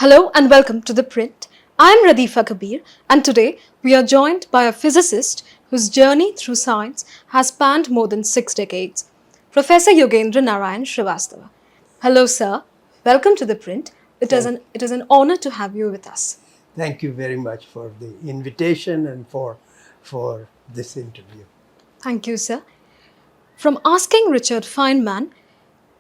Hello and welcome to ThePrint. I am Radifa Kabir and today we are joined by a physicist whose journey through science has spanned more than 6 decades, Professor Yogendra Narain Srivastava. Hello sir, welcome to ThePrint. It is an honor to have you with us. Thank you very much for the invitation and for this interview. Thank you sir. From asking Richard Feynman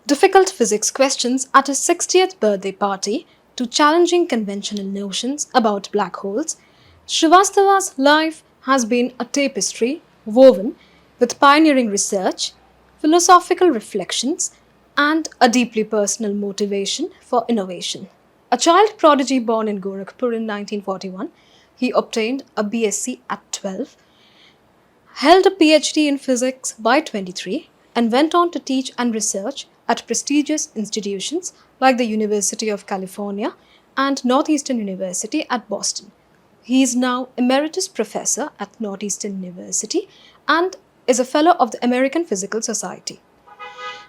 difficult physics questions at his 60th birthday party to challenging conventional notions about black holes, Srivastava's life has been a tapestry woven with pioneering research, philosophical reflections, and a deeply personal motivation for innovation. A child prodigy born in Gorakhpur in 1941, he obtained a BSc at 12, held a PhD in physics by 23, and went on to teach and research at prestigious institutions like the University of California and Northeastern University at Boston. He is now Emeritus Professor at Northeastern University and is a Fellow of the American Physical Society.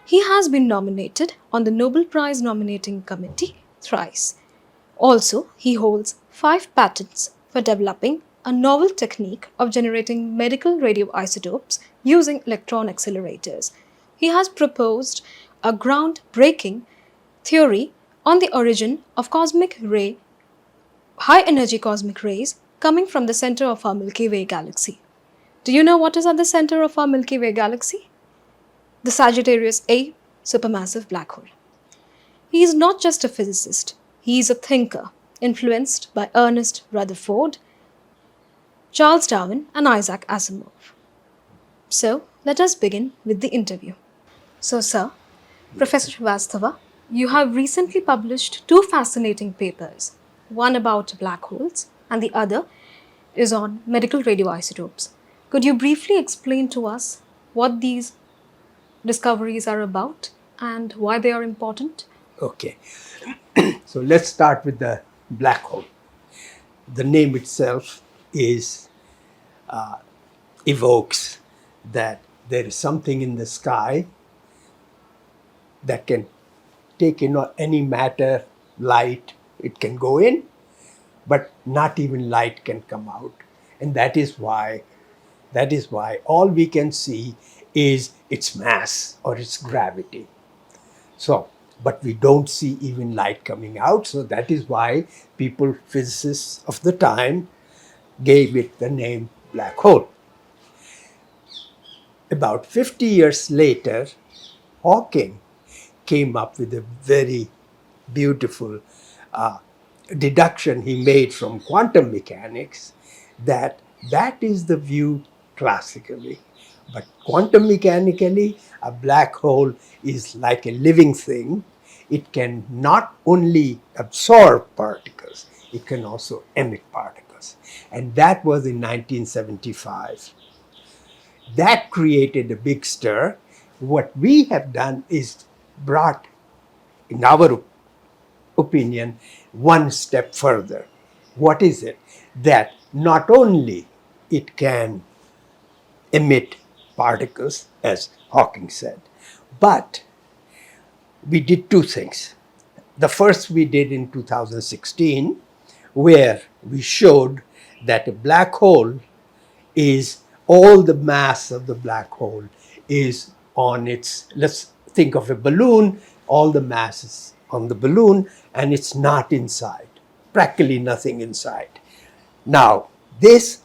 He has been nominated on the Nobel Prize Nominating Committee thrice. Also, he holds 5 patents for developing a novel technique of generating medical radioisotopes using electron accelerators. He has proposed a groundbreaking theory on the origin of cosmic ray, high energy cosmic rays coming from the center of our Milky Way galaxy. Do you know what is at the center of our Milky Way galaxy? The Sagittarius A supermassive black hole. He is not just a physicist, he is a thinker influenced by Ernest Rutherford, Charles Darwin and Isaac Asimov. So, let us begin with the interview. So, sir, Professor Srivastava, you have recently published 2 fascinating papers, one about black holes and the other is on medical radioisotopes. Could you briefly explain to us what these discoveries are about and why they are important? Okay, so let's start with the black hole. The name itself evokes that there is something in the sky that can take in any matter, light, it can go in, but not even light can come out. And that is why all we can see is its mass or its gravity. So, but we don't see even light coming out. So that is why physicists of the time, gave it the name black hole. About 50 years later, Hawking came up with a very beautiful deduction he made from quantum mechanics that is the view classically. But quantum mechanically, a black hole is like a living thing. It can not only absorb particles, it can also emit particles. And that was in 1975. That created a big stir. What we have done is brought, in our opinion, one step further. What is it? That not only it can emit particles, as Hawking said, but we did 2 things. The first we did in 2016, where we showed that a black hole is, all the mass of the black hole is on its, let's think of a balloon, all the mass is on the balloon and it's not inside, practically nothing inside. Now, this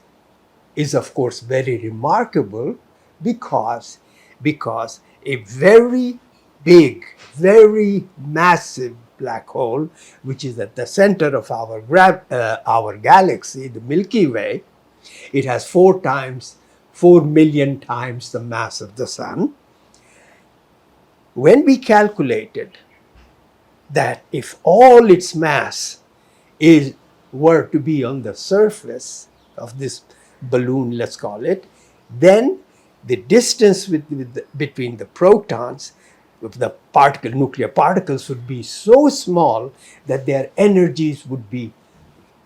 is of course very remarkable because a very big, very massive black hole, which is at the center of our galaxy, the Milky Way, it has 4 million times the mass of the sun. When we calculated that if all its mass were to be on the surface of this balloon, let's call it, then the distance between the protons, the nuclear particles would be so small that their energies would be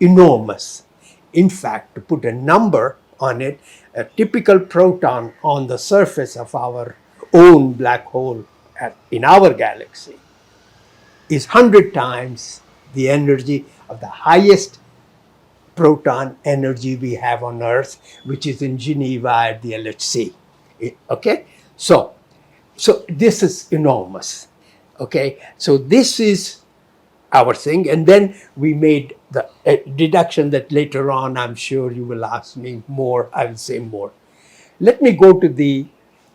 enormous. In fact, to put a number on it, a typical proton on the surface of our own black hole in our galaxy is 100 times the energy of the highest proton energy we have on Earth, which is in Geneva at the LHC. Okay, so this is enormous. Okay, so this is our thing, and then we made the deduction that later on, I'm sure you will ask me more. I will say more. Let me go to the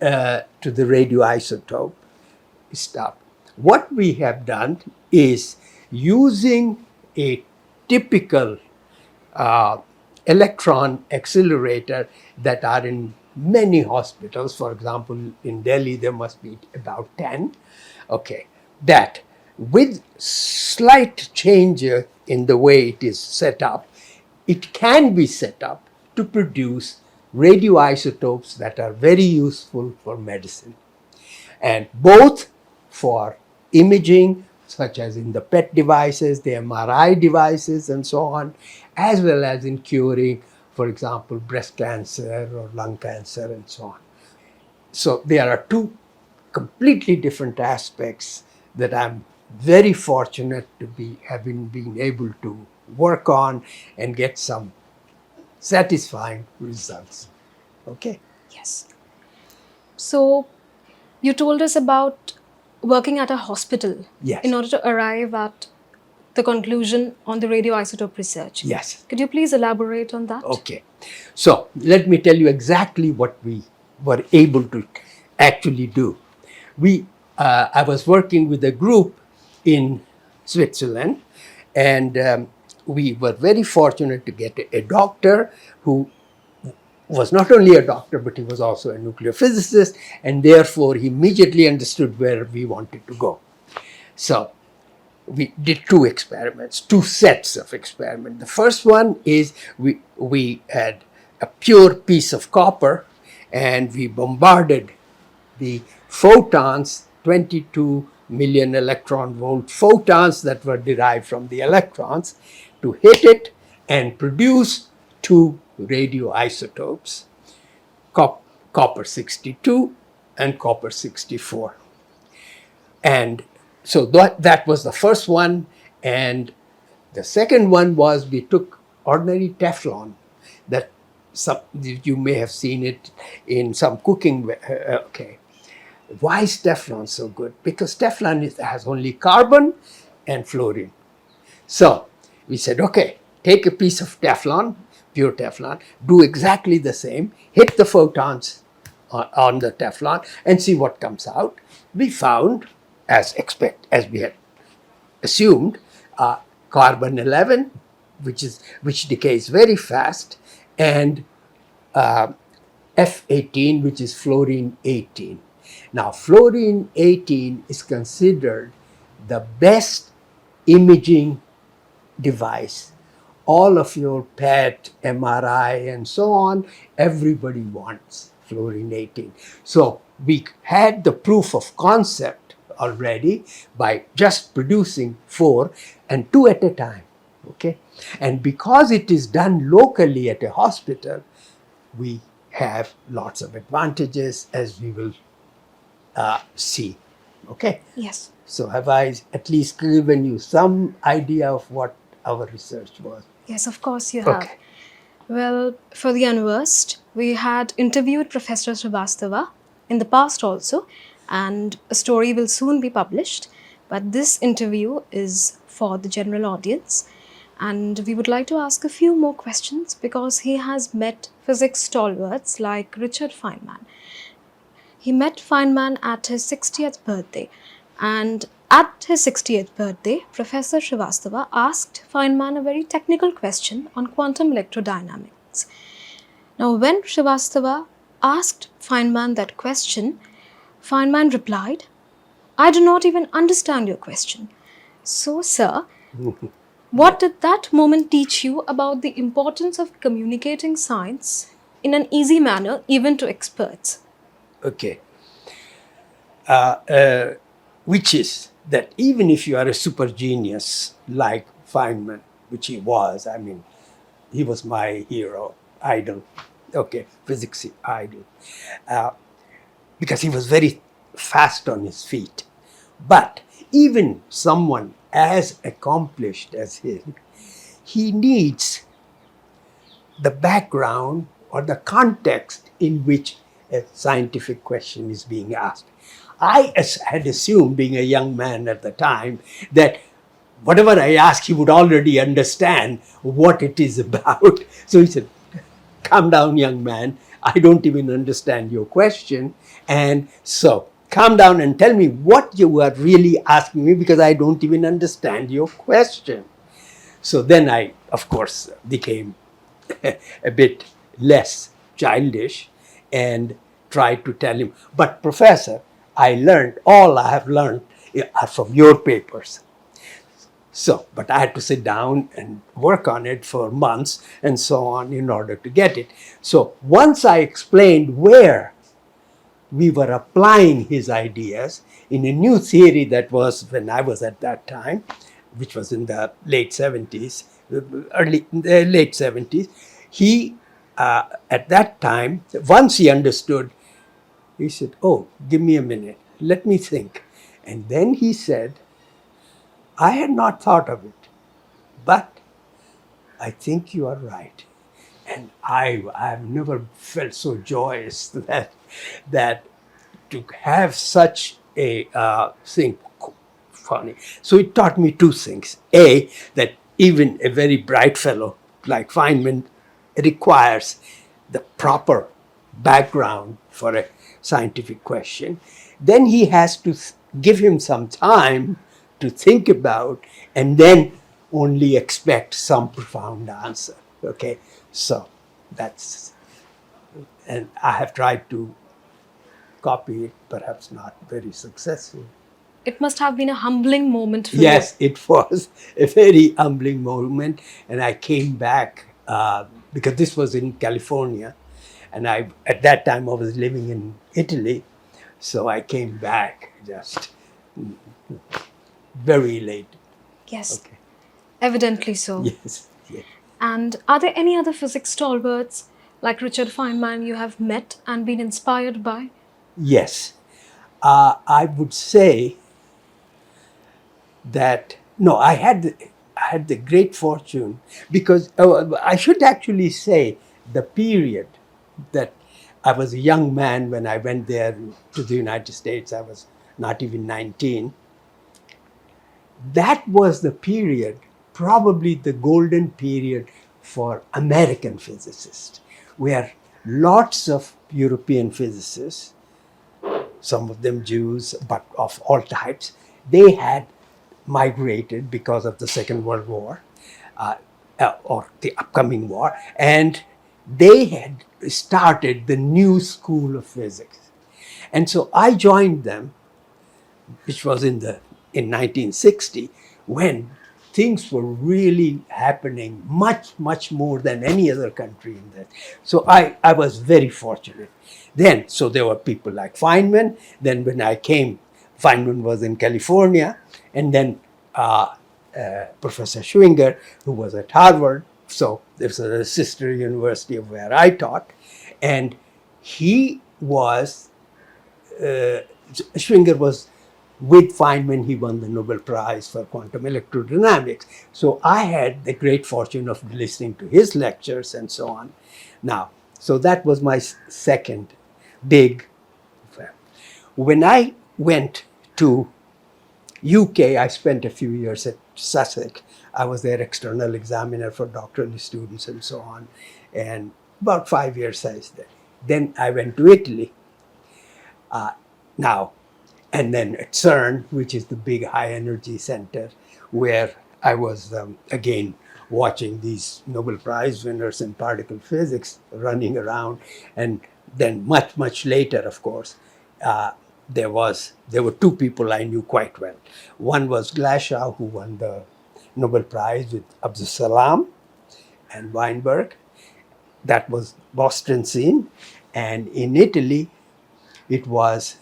radioisotope stuff. What we have done is using a typical electron accelerator that are in many hospitals. For example, in Delhi, there must be about 10. Okay, that with slight change in the way it is set up, it can be set up to produce radioisotopes that are very useful for medicine, and both for imaging, such as in the PET devices, the MRI devices, and so on, as well as in curing, for example, breast cancer or lung cancer, and so on. So there are two completely different aspects that I'm very fortunate to be having been able to work on and get some satisfying results. Okay. Yes. So, you told us about working at a hospital Yes. in order to arrive at the conclusion on the radioisotope research. Yes. Could you please elaborate on that? Okay. So let me tell you exactly what we were able to actually do. I was working with a group in Switzerland, and we were very fortunate to get a doctor who was not only a doctor, but he was also a nuclear physicist, and therefore he immediately understood where we wanted to go. So we did two experiments, two sets of experiments. The first one is we had a pure piece of copper, and we bombarded the photons, 22 million electron volt photons that were derived from the electrons, to hit it and produce two radioisotopes, copper 62 and copper 64. And so that was the first one. And the second one was we took ordinary Teflon that you may have seen it in some cooking. Okay. Why is Teflon so good? Because Teflon has only carbon and fluorine. So we said, okay, take a piece of Teflon, pure Teflon, do exactly the same, hit the photons on the Teflon and see what comes out. We found, as we had assumed, carbon 11, which decays very fast, and F18, which is fluorine 18. Now, fluorine 18 is considered the best imaging device. All of your PET, MRI, and so on, everybody wants fluorine 18. So we had the proof of concept already by just producing 4 and 2 at a time. Okay, and because it is done locally at a hospital, we have lots of advantages, as we will see. Okay. Yes. So have I at least given you some idea of what our research was? Yes, of course you have. Okay. Well, for the unversed, we had interviewed Professor Srivastava in the past also, and a story will soon be published. But this interview is for the general audience, and we would like to ask a few more questions because he has met physics stalwarts like Richard Feynman. He met Feynman at his 60th birthday, and at his 60th birthday, Professor Srivastava asked Feynman a very technical question on quantum electrodynamics. Now, when Srivastava asked Feynman that question, Feynman replied, "I do not even understand your question." So, sir, what did that moment teach you about the importance of communicating science in an easy manner, even to experts? Okay. Which is that even if you are a super genius like Feynman, which he was, I mean, he was my hero, idol, okay, physics idol, because he was very fast on his feet. But even someone as accomplished as him, he needs the background or the context in which a scientific question is being asked. I had assumed, being a young man at the time, that whatever I asked, he would already understand what it is about. So he said, calm down, young man. I don't even understand your question. And so calm down and tell me what you are really asking me, because I don't even understand your question. So then I, of course, became a bit less childish and tried to tell him, but professor, all I have learned are from your papers. So, but I had to sit down and work on it for months and so on in order to get it. So once I explained where we were applying his ideas in a new theory that was, when I was at that time, which was in the late 70s, late 70s, he, at that time, once he understood, he said, oh, give me a minute, let me think. And then he said, I had not thought of it, but I think you are right. And I've never felt so joyous that to have such a thing funny. So it taught me two things. A, that even a very bright fellow like Feynman requires the proper background for a scientific question. Then he has to give him some time to think about, and then only expect some profound answer. Okay, so that's, and I have tried to copy it, perhaps not very successfully. It must have been a humbling moment for you. Yes, it was a very humbling moment, and I came back because this was in California, and at that time I was living in Italy, so I came back just very late. Yes, Okay. evidently so. Yes. Yes. And are there any other physics stalwarts like Richard Feynman you have met and been inspired by? Yes. I would say that no, I had the great fortune, because I should actually say the period that I was a young man when I went there to the United States. I was not even 19. That was the period, probably the golden period for American physicists, where lots of European physicists, some of them Jews, but of all types, they had migrated because of the Second World War or the upcoming war, and they had started the new school of physics. And so I joined them, which was in 1960, when things were really happening much more than any other country in that. So I was very fortunate. Then, so there were people like Feynman. Then when I came, Feynman was in California, and then Professor Schwinger, who was at Harvard. So this was a sister university of where I taught, and he was Schwinger was with Feynman. He won the Nobel Prize for quantum electrodynamics. So I had the great fortune of listening to his lectures and so on. Now, so that was my second big. When I went to UK, I spent a few years at Sussex. I was their external examiner for doctoral students and so on. And about 5 years I stayed. Then I went to Italy. Now, and then at CERN, which is the big high energy center, where I was again watching these Nobel Prize winners in particle physics running around. And then much later, of course, there were two people I knew quite well. One was Glashow, who won the Nobel Prize with Abdus Salam and Weinberg. That was Boston scene. And in Italy, it was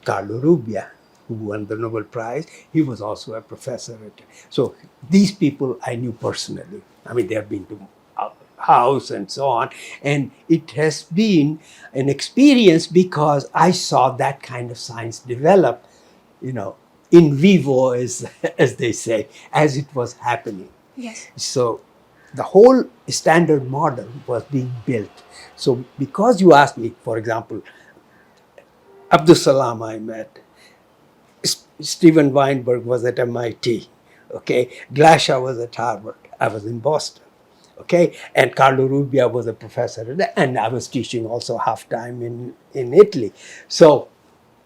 Carlo Rubbia, who won the Nobel Prize. He was also a professor. So these people I knew personally. I mean, they have been to our house and so on. And it has been an experience because I saw that kind of science develop, in vivo, as they say, as it was happening. Yes. So the whole standard model was being built. So because you asked me, for example, Abdus Salam I met, Stephen Weinberg was at MIT, okay, Glashow was at Harvard, I was in Boston, okay, and Carlo Rubbia was a professor, and I was teaching also half time in Italy. So,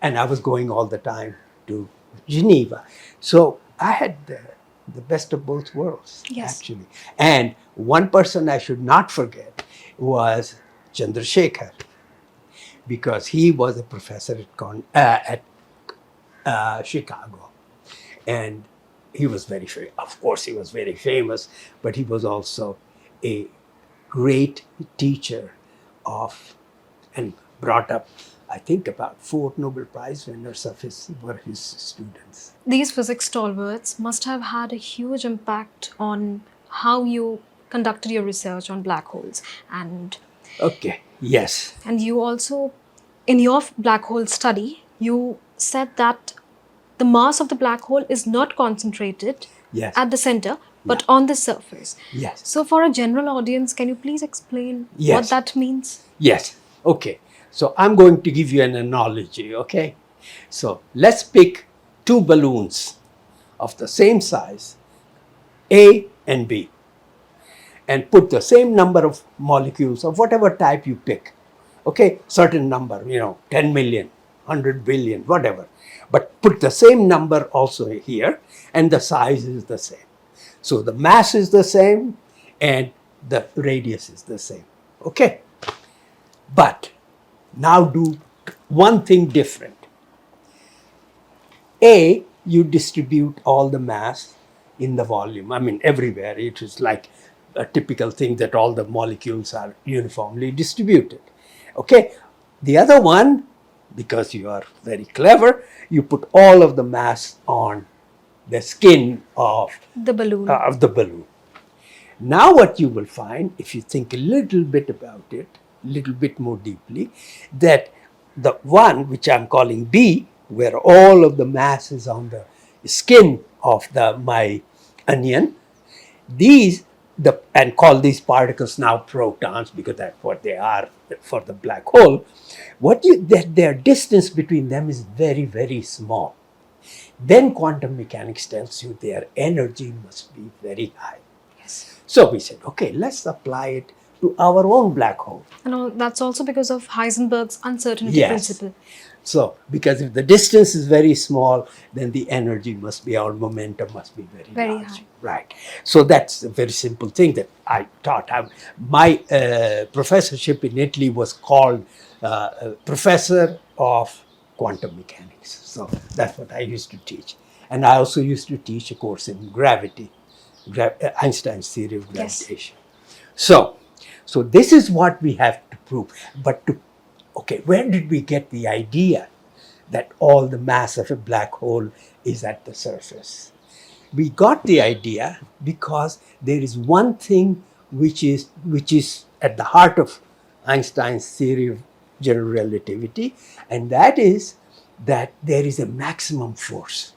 and I was going all the time to Geneva. So I had the best of both worlds, Yes. actually. And one person I should not forget was Chandrasekhar, because he was a professor at Chicago. And he was very famous. Of course, he was very famous, but he was also a great teacher of, and brought up, I think, about 4 Nobel Prize winners were his students. These physics stalwarts must have had a huge impact on how you conducted your research on black holes. Okay, yes. And you also, in your black hole study, you said that the mass of the black hole is not concentrated Yes. at the center, but on the surface. Yes. So for a general audience, can you please explain Yes. what that means? Yes. Okay. So I'm going to give you an analogy, okay? So let's pick 2 balloons of the same size, A and B, and put the same number of molecules of whatever type you pick. Okay, certain number, 10 million, 100 billion, whatever. But put the same number also here, and the size is the same. So the mass is the same, and the radius is the same. Okay? But now do one thing different. A, you distribute all the mass in the volume. I mean, everywhere. It is like a typical thing that all the molecules are uniformly distributed. Okay? The other one, because you are very clever, you put all of the mass on the skin of The balloon. the balloon. Now what you will find, if you think a little bit about it, a little bit more deeply, that the one which I'm calling B, where all of the mass is on the skin of my onion, and call these particles now protons, because that's what they are for the black hole, their distance between them is very, very small. Then quantum mechanics tells you their energy must be very high. Yes. So we said, okay, let's apply it to our own black hole. And that's also because of Heisenberg's uncertainty Yes. principle. So, because if the distance is very small, then the energy must be, our momentum must be very large. High. Right. So that's a very simple thing that I taught. My professorship in Italy was called Professor of Quantum Mechanics. So that's what I used to teach. And I also used to teach a course in gravity, Einstein's theory of gravitation. So this is what we have to prove. But okay, where did we get the idea that all the mass of a black hole is at the surface? We got the idea because there is one thing which is at the heart of Einstein's theory of general relativity, and that is that there is a maximum force,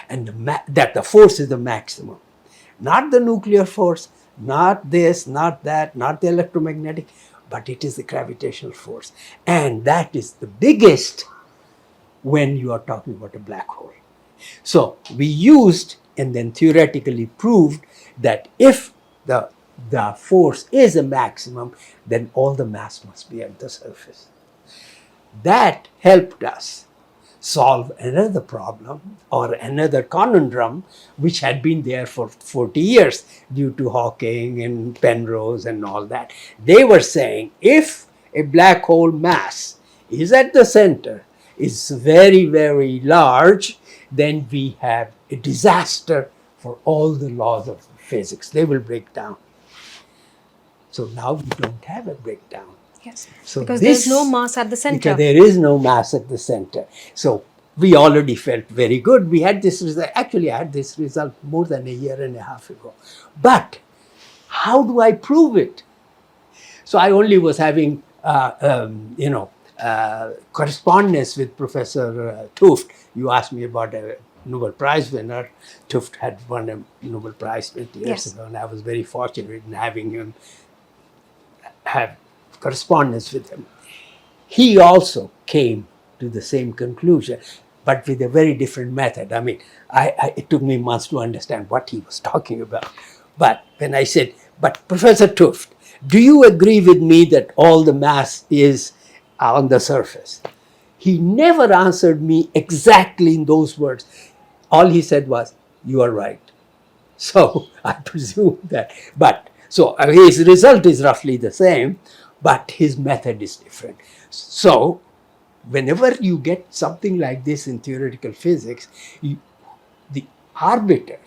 and that the force is the maximum, not the nuclear force, not this, not that, not the electromagnetic, but it is the gravitational force. And that is the biggest when you are talking about a black hole. So we used and then theoretically proved that if the force is a maximum, then all the mass must be at the surface. That helped us solve another problem or another conundrum which had been there for 40 years due to Hawking and Penrose and all that. They were saying if a black hole mass is at the center, is very, very large, then we have a disaster for all the laws of physics. They will break down. So now we don't have a breakdown. Yes. So because there's no mass at the center. Because there is no mass at the center. So we already felt very good. We had this result. Actually, I had this result more than a year and a half ago. But how do I prove it? So I only was having, correspondence with Professor Tuft. You asked me about a Nobel Prize winner. Tuft had won a Nobel Prize 20 years Yes. ago, and I was very fortunate in having him have correspondence with him. He also came to the same conclusion, but with a very different method. I mean, it took me months to understand what he was talking about. But when I said, but Professor Tuft, do you agree with me that all the mass is on the surface? He never answered me exactly in those words. All he said was, you are right. So I presume that, but so his result is roughly the same, but his method is different. So whenever you get something like this in theoretical physics, the arbiter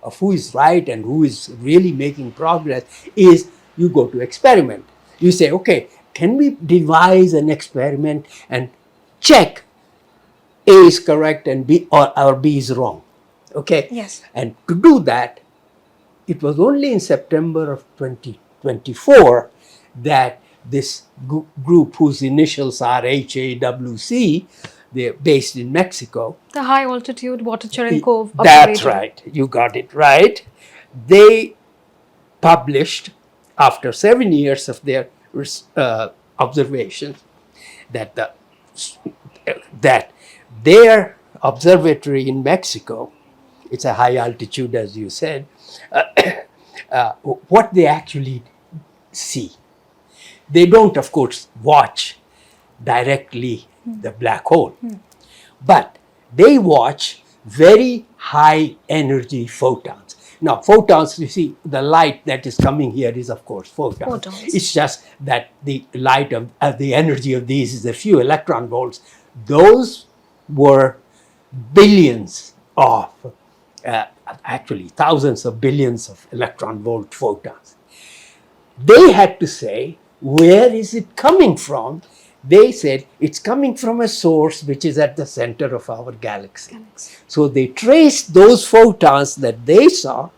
of who is right and who is really making progress is you go to experiment. You say, okay, can we devise an experiment and check A is correct and B or B is wrong? Okay. Yes. And to do that, it was only in September of 2024 that this group, whose initials are HAWC, they're based in Mexico. The High Altitude Water Cherenkov That's Observatory. right. You got it right. They published, after 7 years of their observations, that their observatory in Mexico, it's a high altitude, as you said, what they actually see. They don't, of course, watch directly the black hole, but they watch very high energy photons. Now, photons, you see, the light that is coming here is, of course, photons. It's just that the light of the energy of these is a few electron volts. Those were billions of, actually thousands of billions of electron volt photons. They had to say, where is it coming from? They said, it's coming from a source which is at the center of our galaxy. So they traced those photons that they saw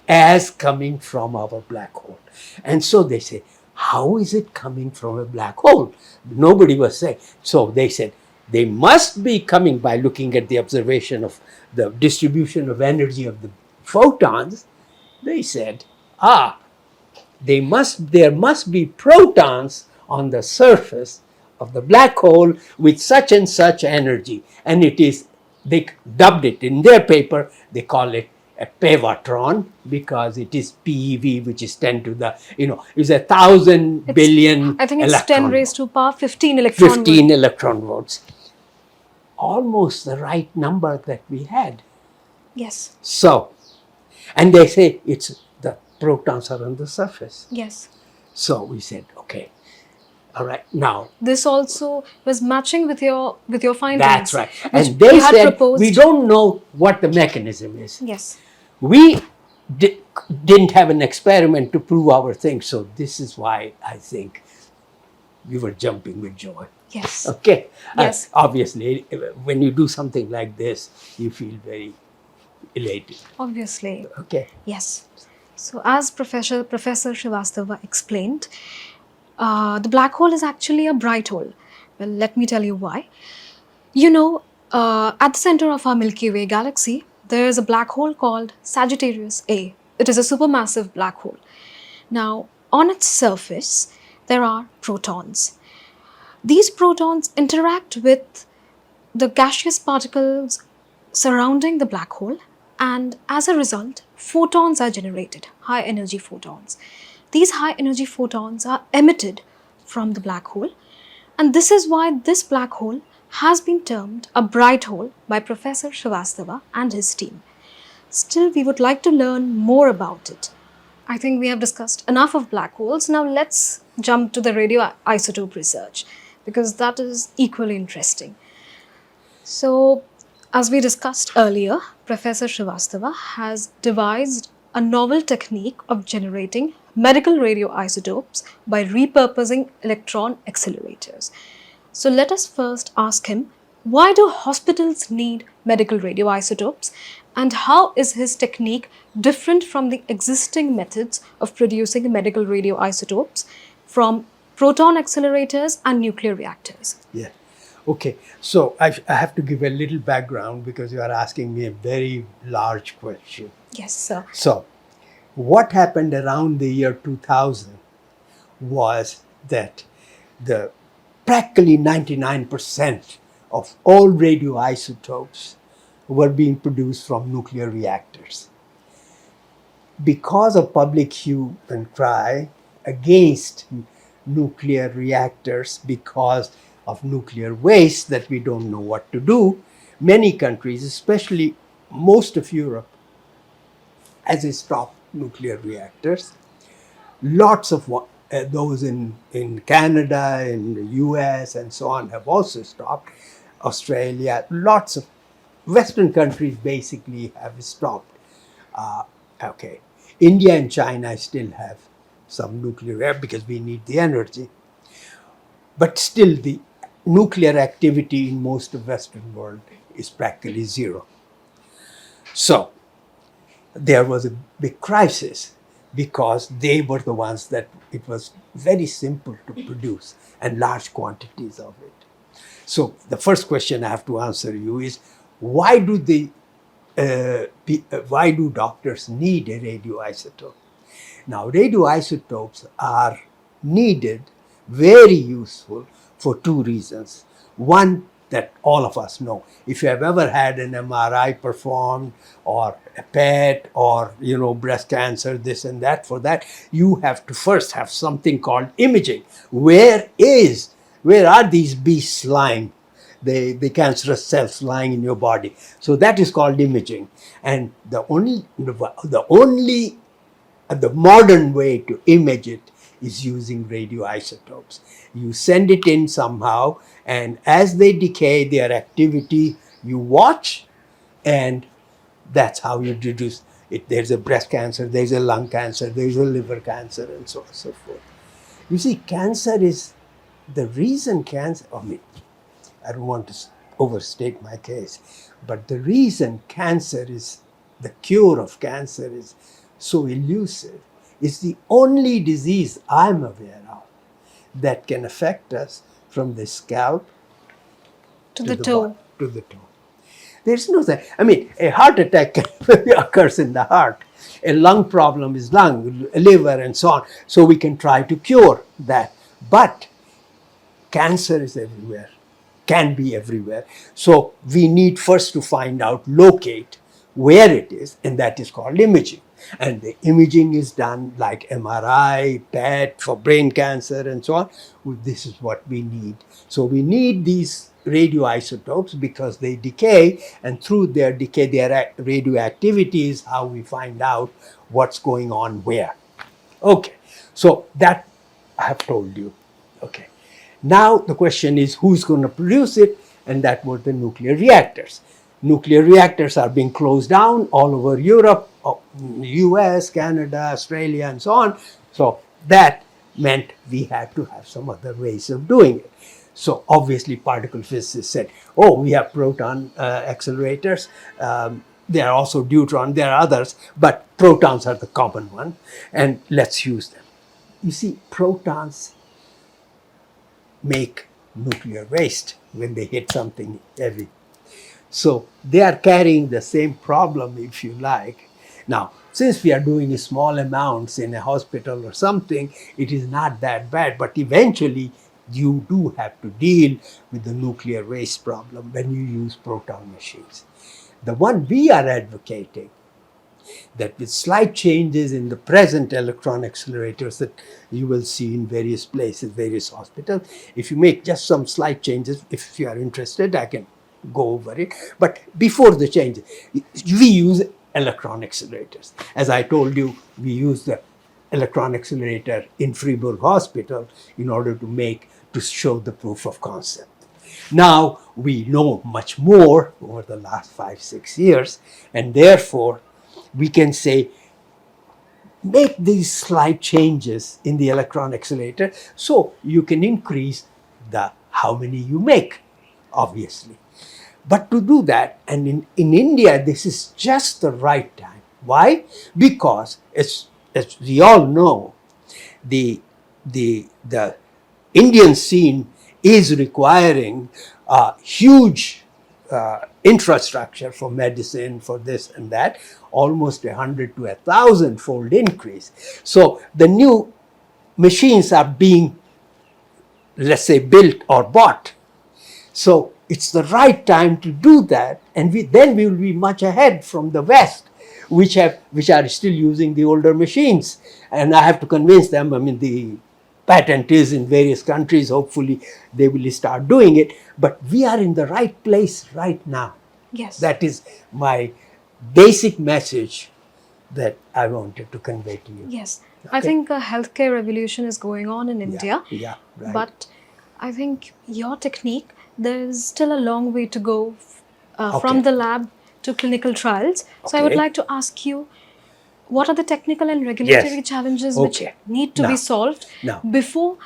as coming from our black hole. And so they say, how is it coming from a black hole? Nobody was saying. So they said, they must be coming by looking at the observation of the distribution of energy of the photons. They said, there must be protons on the surface of the black hole with such and such energy. And it is, they dubbed it in their paper, they call it a pevatron, because it is PeV, which is 10 to the, is 1,000 billion. I think it's 10 raised to power 15 electron 15 volts. electron volts. Almost the right number that we had. Yes. So, and they say it's the protons are on the surface. Yes. So we said, okay, all right, now. This also was matching with your findings. That's right. which And they you had said, proposed. we don't know what the mechanism is. Yes. We didn't have an experiment to prove our thing. So this is why I think we were jumping with joy. Yes. Okay. Yes. Obviously, when you do something like this, you feel very elated. Obviously. Okay. Yes. So as Professor Srivastava explained, the black hole is actually a bright hole. Well, let me tell you why. At the center of our Milky Way galaxy, there is a black hole called Sagittarius A. It is a supermassive black hole. Now, on its surface, there are protons. These protons interact with the gaseous particles surrounding the black hole, and as a result, photons are generated, high energy photons. These high energy photons are emitted from the black hole, and this is why this black hole has been termed a bright hole by Professor Srivastava and his team. Still, we would like to learn more about it. I think we have discussed enough of black holes. Now let's jump to the radioisotope research, because that is equally interesting. So, as we discussed earlier, Professor Srivastava has devised a novel technique of generating medical radioisotopes by repurposing electron accelerators. So let us first ask him, why do hospitals need medical radioisotopes, and how is his technique different from the existing methods of producing medical radioisotopes from proton accelerators and nuclear reactors. Yeah. Okay. So I have to give a little background because you are asking me a very large question. Yes, sir. So, what happened around the year 2000 was that the practically 99% of all radioisotopes were being produced from nuclear reactors. Because of public hue and cry against nuclear reactors because of nuclear waste that we don't know what to do, many countries, especially most of Europe, has stopped nuclear reactors. Lots of those in Canada, in the US, and so on have also stopped. Australia, lots of Western countries basically have stopped. Okay. India and China still have some nuclear because we need the energy. But still the nuclear activity in most of Western world is practically zero. So there was a big crisis because they were the ones that it was very simple to produce and large quantities of it. So the first question I have to answer you is why do why do doctors need a radioisotope? Now, radioisotopes are needed, very useful for two reasons. One, that all of us know. If you have ever had an MRI performed or a PET or, breast cancer, this and that, for that, you have to first have something called imaging. Where are these beasts lying? The cancerous cells lying in your body. So that is called imaging. And the modern way to image it is using radioisotopes. You send it in somehow, and as they decay, their activity you watch, and that's how you deduce it. There's a breast cancer, there's a lung cancer, there's a liver cancer, and so on and so forth. You see, cancer is the reason I don't want to overstate my case, but the reason the cure of cancer is so elusive is the only disease I'm aware of that can affect us from the scalp To the toe. to the toe. There's no thing. A heart attack occurs in the heart. A lung problem is lung, liver, and so on. So we can try to cure that. But cancer is everywhere, can be everywhere. So we need first to locate where it is, and that is called imaging. And the imaging is done like MRI, PET for brain cancer, and so on. This is what we need. So we need these radioisotopes because they decay, and through their decay, their radioactivity is how we find out what's going on where. Okay, so that I have told you. Okay. Now the question is who's going to produce it, and that were the nuclear reactors. Nuclear reactors are being closed down all over Europe, US, Canada, Australia, and so on. So that meant we had to have some other ways of doing it. So obviously particle physicists said, we have proton accelerators. There are also deuteron, there are others, but protons are the common one, and let's use them. You see, protons make nuclear waste when they hit something heavy. So they are carrying the same problem, if you like. Now, since we are doing small amounts in a hospital or something, it is not that bad, but eventually you do have to deal with the nuclear waste problem when you use proton machines. The one we are advocating, that with slight changes in the present electron accelerators that you will see in various places, various hospitals, if you make just some slight changes, if you are interested, I can go over it. But before the changes, we use electron accelerators. As I told you, we use the electron accelerator in Freiburg Hospital in order to show the proof of concept. Now we know much more over the last 5-6 years, and therefore we can say, make these slight changes in the electron accelerator so you can increase how many you make, obviously. But to do that, and in India, this is just the right time. Why? Because as we all know, the Indian scene is requiring huge infrastructure for medicine, for this and that, almost 100 to 1,000-fold increase. So the new machines are being, let's say, built or bought. So it's the right time to do that, and then we will be much ahead from the West, which are still using the older machines. And I have to convince them. I mean, the patent is in various countries. Hopefully, they will start doing it. But we are in the right place right now. Yes. That is my basic message that I wanted to convey to you. Yes. Okay. I think a healthcare revolution is going on in India. Yeah, right. But I think your technique, there's still a long way to go from the lab to clinical trials. So I would like to ask you, what are the technical and regulatory challenges which need to be solved before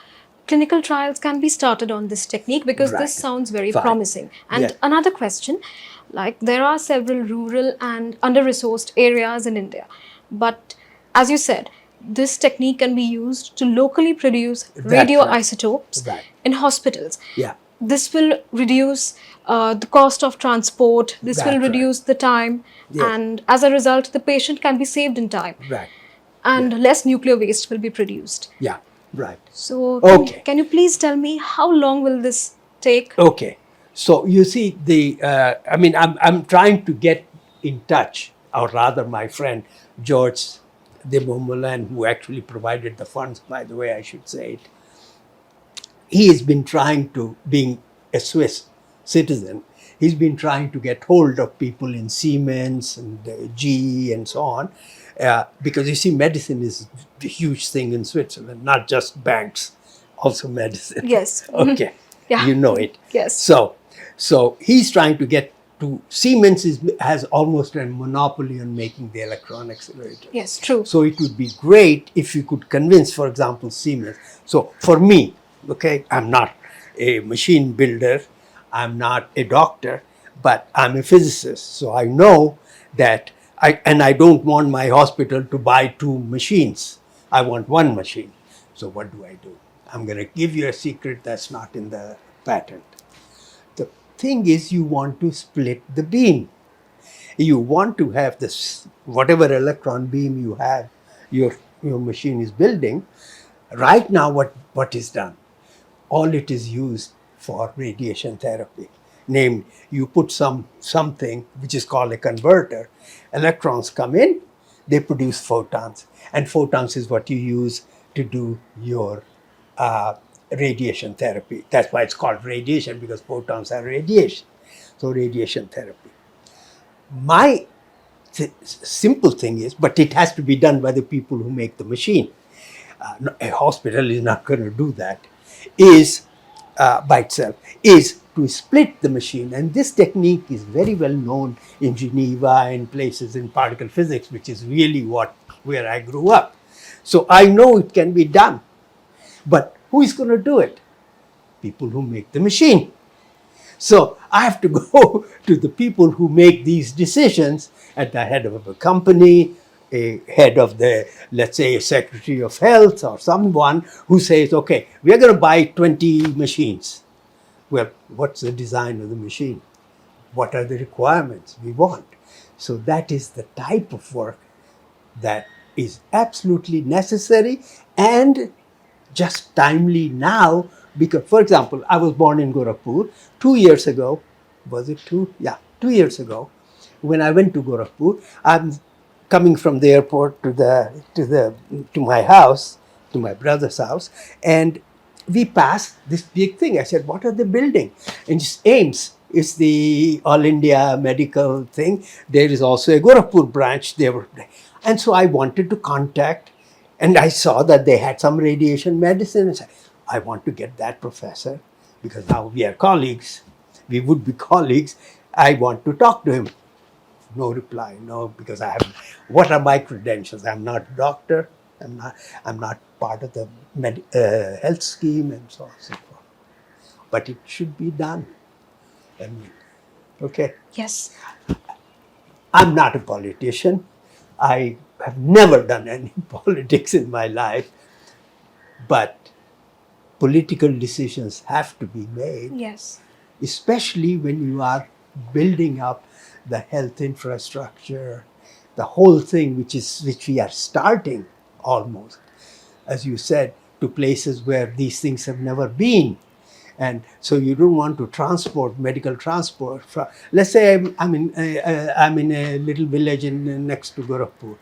clinical trials can be started on this technique? Because this sounds very promising. And another question, like there are several rural and under-resourced areas in India. But as you said, this technique can be used to locally produce radioisotopes in hospitals. Yeah. This will reduce the cost of transport. This will reduce the time. And as a result, the patient can be saved in time. And less nuclear waste will be produced. Yeah, right. So can you please tell me how long will this take? Okay. So you see, I mean, I'm trying to get in touch, or rather my friend George de Beaumoulin, who actually provided the funds, by the way, I should say it. He has been trying to, being a Swiss citizen, he's been trying to get hold of people in Siemens and GE and so on, because you see, medicine is a huge thing in Switzerland, not just banks, also medicine. Yes. Okay. You know it. Yes. So he's trying to get to, Siemens has almost a monopoly on making the electron accelerator. Yes, true. So it would be great if you could convince, for example, Siemens. So for me, okay, I'm not a machine builder, I'm not a doctor, but I'm a physicist. So I know that I don't want my hospital to buy 2 machines. I want 1 machine. So what do? I'm going to give you a secret that's not in the patent. The thing is, you want to split the beam. You want to have this, whatever electron beam you have, your machine is building. Right now, what is done? All it is used for radiation therapy. Named, you put something which is called a converter. Electrons come in, they produce photons. And photons is what you use to do your radiation therapy. That's why it's called radiation, because photons are radiation. So radiation therapy. My simple thing is, but it has to be done by the people who make the machine. A hospital is not going to do that. Is by itself, is to split the machine. And this technique is very well known in Geneva and places in particle physics, which is really where I grew up. So I know it can be done. But who is going to do it? People who make the machine. So I have to go to the people who make these decisions at the head of a company, a head of the, let's say, a secretary of health or someone who says, okay, we're going to buy 20 machines. Well, what's the design of the machine? What are the requirements we want? So that is the type of work that is absolutely necessary and just timely now, because, for example, I was born in Gorakhpur 2 years ago. Was it 2? Yeah, 2 years ago. When I went to Gorakhpur, I'm coming from the airport to my house, to my brother's house, and we passed this big thing. I said, "What are they building?" And it's AIMS. It's the All India Medical thing. There is also a Gorakhpur branch. And so I wanted to contact. And I saw that they had some radiation medicine. I said, I want to get that professor, because now we are colleagues. We would be colleagues. I want to talk to him. No reply. No, because what are my credentials? I'm not a doctor. I'm not part of the health scheme and so on and so forth. But it should be done. I mean, okay. Yes. I'm not a politician. I have never done any politics in my life, but political decisions have to be made, Yes. especially when you are building up the health infrastructure, the whole thing, which we are starting almost, as you said, to places where these things have never been. And so you don't want to transport, medical transport. Let's say I'm in a little village next to Gorakhpur.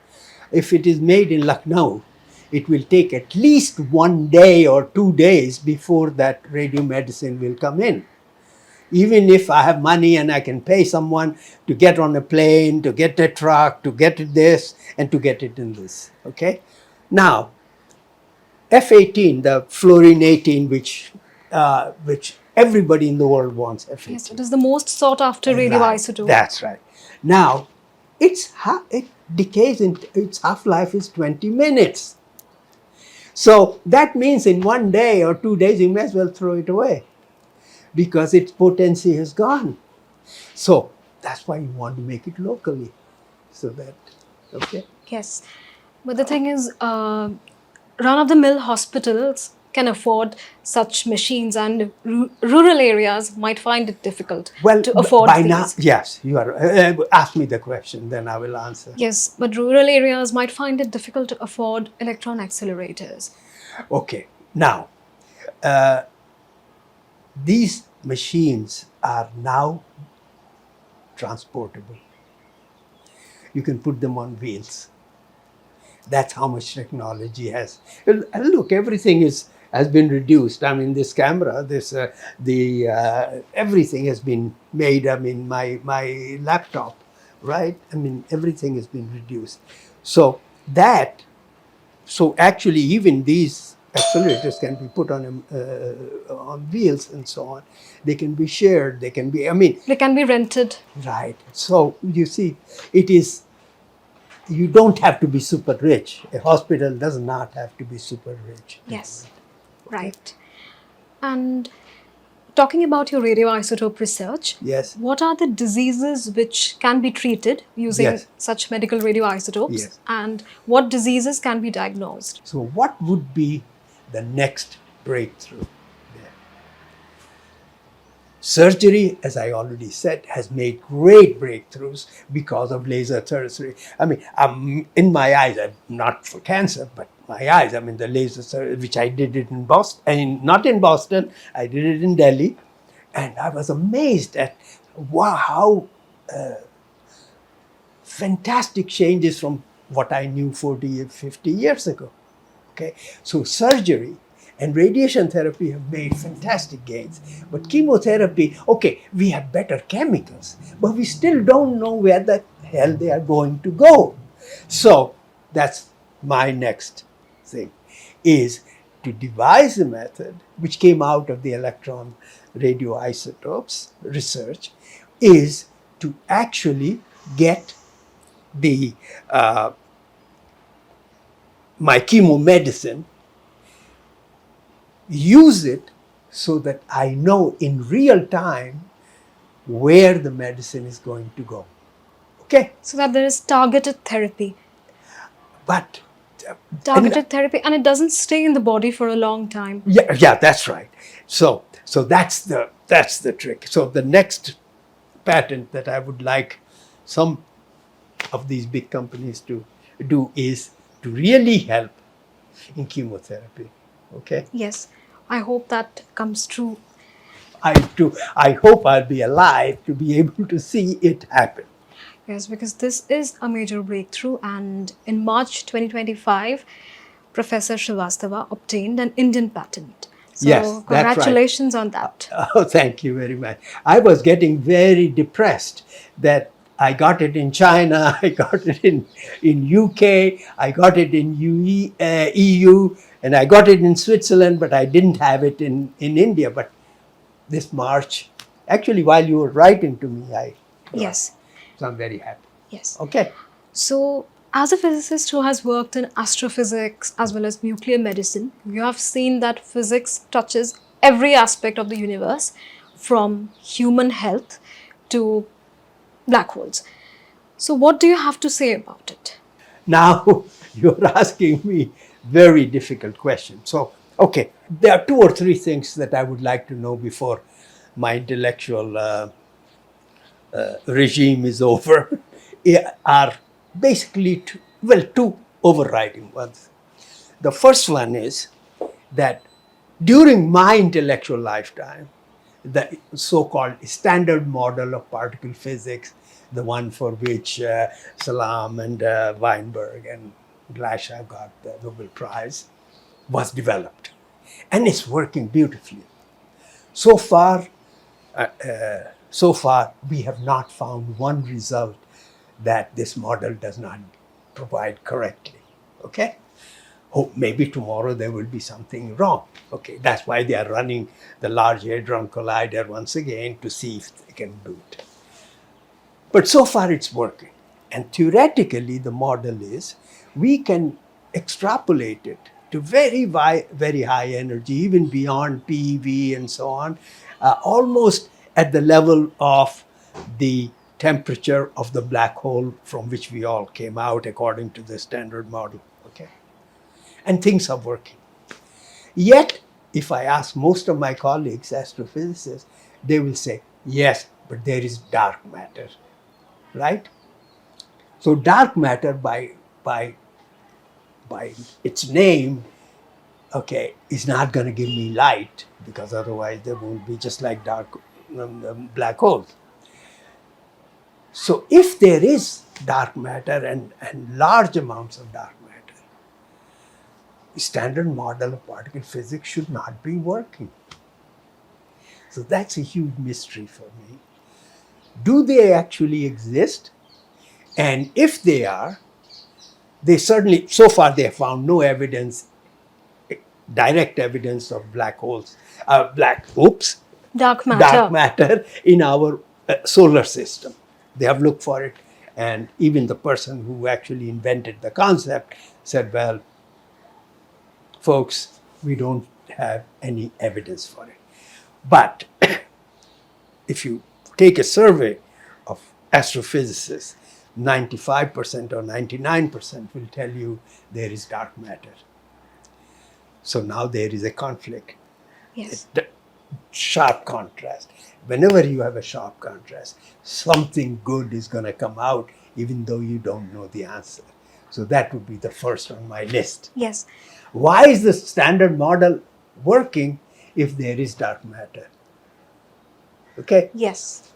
If it is made in Lucknow, it will take at least 1 day or 2 days before that radiomedicine will come in. Even if I have money and I can pay someone to get on a plane, to get a truck, to get it this, and to get it in this. Okay? Now, F18, the fluorine 18, which everybody in the world wants F18. Yes, it is the most sought after radioisotope. That's right. Now, it decays, its half-life is 20 minutes. So that means in 1 day or 2 days, you may as well throw it away because its potency has gone. So that's why you want to make it locally. So that, okay? Yes. But the thing is, run-of-the-mill hospitals can afford such machines, and rural areas might find it difficult to afford by these. now, yes, you are. Ask me the question, then I will answer. Yes, but rural areas might find it difficult to afford electron accelerators. Okay, now, these machines are now transportable. You can put them on wheels. That's how much technology has. Look, everything has been reduced. I mean, this camera, everything has been made. I mean, my laptop, right? I mean, everything has been reduced. So actually, even these accelerators can be put on wheels and so on. They can be shared. They can be. I mean, They can be rented. right. So you see, it is. You don't have to be super rich. A hospital does not have to be super rich. Yes, right. And talking about your radioisotope research, Yes. what are the diseases which can be treated using Yes. such medical radioisotopes, Yes. and what diseases can be diagnosed? So what would be the next breakthrough there? Surgery, as I already said, has made great breakthroughs because of laser surgery. I mean, in my eyes, not for cancer, but my eyes, I mean, the laser surgery, which I did it in Boston, not in Boston, I did it in Delhi. And I was amazed at how fantastic changes from what I knew 40, 50 years ago. Okay, so surgery and radiation therapy have made fantastic gains. But chemotherapy, okay, we have better chemicals, but we still don't know where the hell they are going to go. So that's my next thing, is to devise a method which came out of the electron radioisotopes research, is to actually get the my chemomedicine, use it so that I know in real time where the medicine is going to go. Okay? So that there is targeted therapy. But Targeted therapy, and it doesn't stay in the body for a long time. yeah, that's right. So that's the trick. So the next patent that I would like some of these big companies to do is to really help in chemotherapy. Okay? Yes, I hope that comes true. I hope I'll be alive to be able to see it happen. Yes, because this is a major breakthrough, and in March 2025, Professor Shrivastava obtained an Indian patent. So Yes, that's right. congratulations on that. Oh, thank you very much. I was getting very depressed that I got it in China, I got it in UK, I got it in EU, and I got it in Switzerland, but I didn't have it in India. But this March, actually, while you were writing to me, I got Yes. it. So I'm very happy. Yes. Okay. So, as a physicist who has worked in astrophysics as well as nuclear medicine, you have seen that physics touches every aspect of the universe, from human health to black holes. So, what do you have to say about it? Now you're asking me very difficult questions. So Okay, there are two or three things that I would like to know before my intellectual regime is over. Are basically two overriding ones. The first one is that during my intellectual lifetime, the so-called standard model of particle physics, the one for which Salam and Weinberg and Glashow got the Nobel Prize, was developed. And it's working beautifully. So far, so far, we have not found one result that this model does not provide correctly. Okay? Oh, maybe tomorrow there will be something wrong. Okay, that's why they are running the Large Hadron Collider once again to see if they can do it. But so far it's working. And theoretically, the model is we can extrapolate it to very high energy, even beyond PeV and so on, almost at the level of the temperature of the black hole from which we all came out according to the standard model. Okay, and things are working. Yet, if I ask most of my colleagues, astrophysicists, they will say, yes, but there is dark matter, right? So dark matter by its name, okay, is not going to give me light because otherwise there won't be just like black holes. So if there is dark matter and large amounts of dark matter, the standard model of particle physics should not be working. So that's a huge mystery for me. Do they actually exist? And if they are, they certainly, so far they have found no evidence, direct evidence of black holes, Dark dark matter. matter in our solar system. They have looked for it, and even the person who actually invented the concept said, well, folks, we don't have any evidence for it. But if you take a survey of astrophysicists, 95% or 99% will tell you there is dark matter. So now there is a conflict. Yes. Sharp contrast. Whenever you have a sharp contrast, something good is going to come out, even though you don't know the answer. So that would be the first on my list. Yes. Why is the standard model working if there is dark matter? Okay, Yes.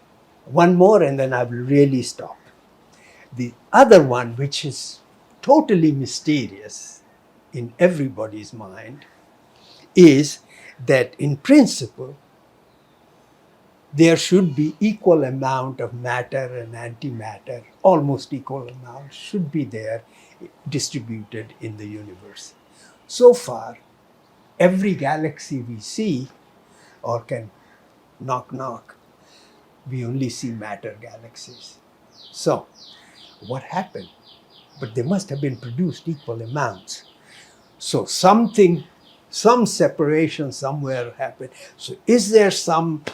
one more and then I will really stop. The other one, which is totally mysterious in everybody's mind, is that in principle, there should be equal amount of matter and antimatter, almost equal amount should be there distributed in the universe. So far, every galaxy we see or can knock, we only see matter galaxies. So, what happened? But they must have been produced equal amounts. So some separation somewhere happened. So is there some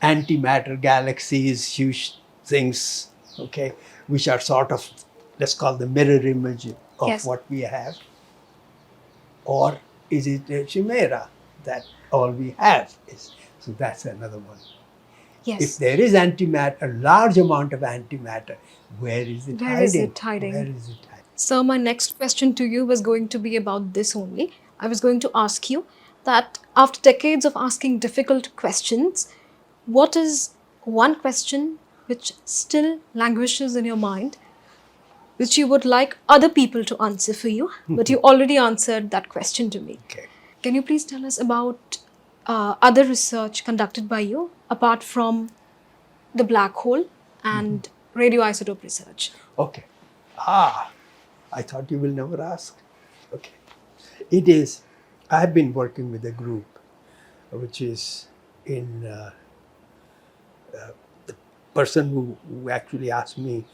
antimatter galaxies, huge things, okay, which are sort of, let's call the mirror image of Yes. what we have? Or is it a chimera that all we have is? So that's another one. If Yes. there is antimatter, a large amount of antimatter, where is it Where hiding? is it hiding? Where is it hiding? So, my next question to you was going to be about this only. I was going to ask you that after decades of asking difficult questions, what is one question which still languishes in your mind, which you would like other people to answer for you, but you already answered that question to me? Okay. Can you please tell us about other research conducted by you apart from the black hole and radioisotope research? Okay. I thought you will never ask. Okay. It is, I have been working with a group which is in, the person who actually asked me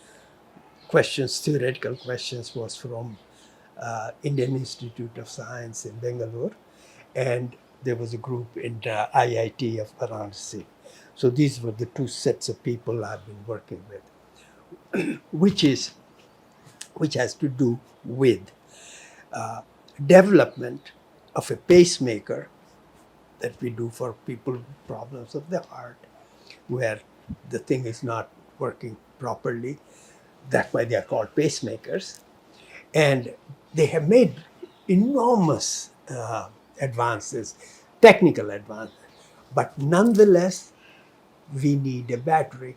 questions, theoretical questions, was from Indian Institute of Science in Bangalore. And there was a group in the IIT of Varanasi. So these were the two sets of people I've been working with, which has to do with development of a pacemaker that we do for people with problems of the heart, where the thing is not working properly. That's why they are called pacemakers. And they have made enormous advances, technical advances. But nonetheless, we need a battery.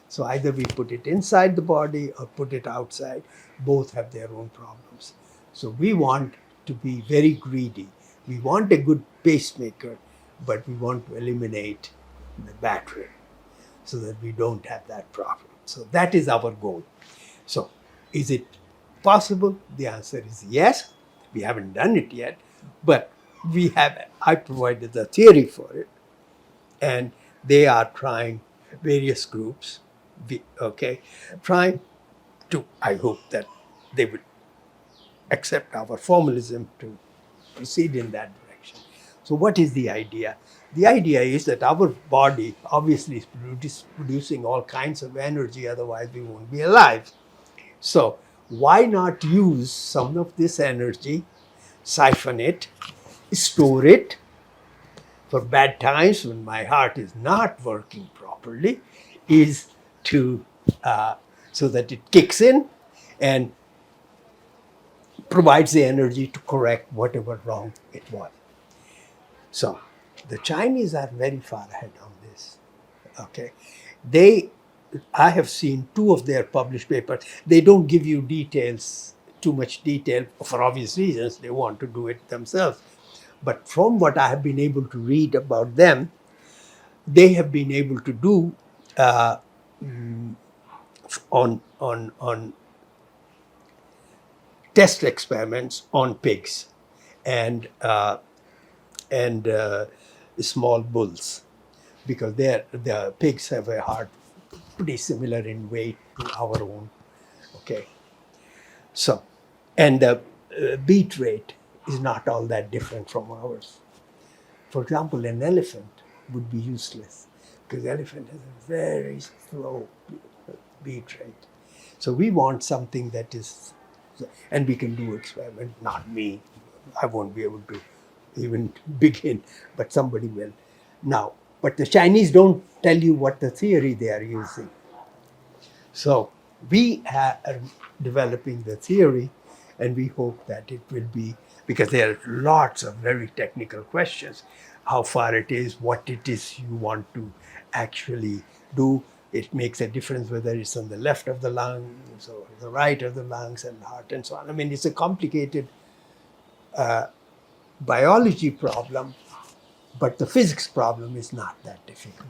So either we put it inside the body or put it outside. Both have their own problems. So we want to be very greedy. We want a good pacemaker, but we want to eliminate the battery so that we don't have that problem. So that is our goal. So is it possible? The answer is yes. We haven't done it yet, but I provided the theory for it, and they are trying, various groups, trying to, I hope that they would accept our formalism to proceed in that direction. So what is the idea? The idea is that our body obviously is producing all kinds of energy, otherwise we won't be alive. So why not use some of this energy, siphon it, store it for bad times when my heart is not working properly, is to so that it kicks in and provides the energy to correct whatever wrong it was. So the Chinese are very far ahead on this. Okay, I have seen 2 of their published papers. They don't give you details, too much detail, for obvious reasons. They want to do it themselves. But from what I have been able to read about them, they have been able to do on test experiments on pigs and small bulls, because the pigs have a heart pretty similar in weight to our own. Okay, so and the beat rate is not all that different from ours. For example, an elephant would be useless because the elephant has a very slow beat rate. So we want something that is, and we can do experiment, not me. I won't be able to even begin, but somebody will. Now, but the Chinese don't tell you what the theory they are using. So we are developing the theory, and we hope that it will be, because there are lots of very technical questions, how far it is, what it is you want to actually do. It makes a difference whether it's on the left of the lungs or the right of the lungs and heart and so on. I mean, it's a complicated biology problem, but the physics problem is not that difficult.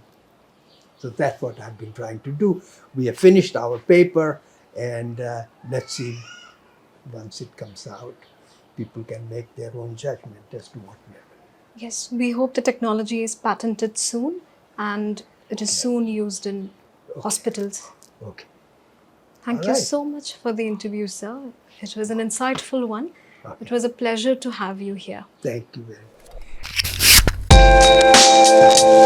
So that's what I've been trying to do. We have finished our paper, and let's see, once it comes out, people can make their own judgment as to what we have. Yes, we hope the technology is patented soon and it is soon used in hospitals. Okay. Thank you so much for the interview, sir. It was an insightful one. Okay. It was a pleasure to have you here. Thank you very much.